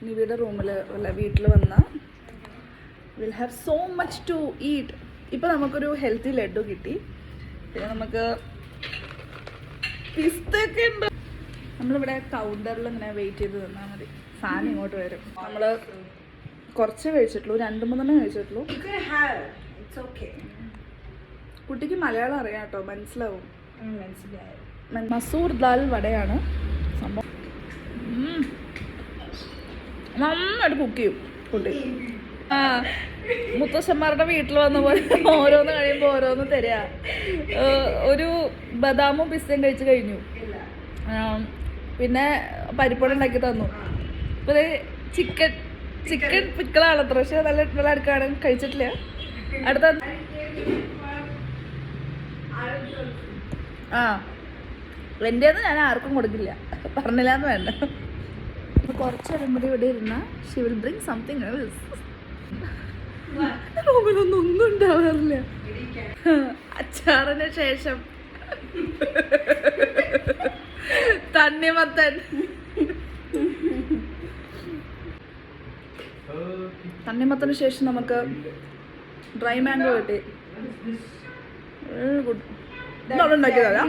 നിവിയുടെ റൂമിൽ അല്ല വീട്ടിൽ വന്ന will have so much to eat. ഇപ്പം നമുക്കൊരു ഹെൽത്തി ലഡു കിട്ടി, പിന്നെ നമുക്ക് പിസ്തൊക്കെ ഉണ്ട്. നമ്മളിവിടെ കൗണ്ടറിൽ ഇങ്ങനെ വെയിറ്റ് ചെയ്ത് നിന്നാൽ മതി, സാധനം ഇങ്ങോട്ട് വരും. നമ്മൾ കുറച്ച് കഴിച്ചിട്ടുള്ളൂ, 2-3 കഴിച്ചിട്ടുള്ളൂ. കുട്ടിക്ക് മലയാളം അറിയാം കേട്ടോ, മനസ്സിലാവും. മസൂർ ദാൽ വടയാണ് സംഭവം. നന്നായിട്ട് കുക്ക് ചെയ്യും കുട്ടി. ആ മുത്തശ്ശന്മാരുടെ വീട്ടിൽ വന്ന പോലെ ഓരോന്ന് കഴിയുമ്പോൾ ഓരോന്ന് തരിക. ഒരു ബദാമും പിസ്തയും കഴിച്ച് കഴിഞ്ഞു, പിന്നെ പരിപ്പട ഉണ്ടാക്കി തന്നു. അപ്പോൾ ചിക്കൻ പിക്കിളാണത്ര, പക്ഷെ നല്ല അടുക്കാണ്, കഴിച്ചിട്ടില്ല. അടുത്ത എൻ്റെന്ന് ഞാൻ ആർക്കും കൊടുക്കില്ല, പറഞ്ഞില്ലാന്ന് വേണ്ട. കുറച്ചേരം കൂടി ഇവിടെ ഇരുന്ന she will bring something else. റൂമിലൊന്നും ഒന്നും ഉണ്ടാവാറില്ല. അച്ചാറിന് ശേഷം തണ്ണിമത്തൻ തണ്ണിമത്തന് ശേഷം നമുക്ക് ഡ്രൈ മാംഗോ കിട്ടി. ഗുഡ്. ഇതവിടെ ഉണ്ടാക്കിയതല്ല,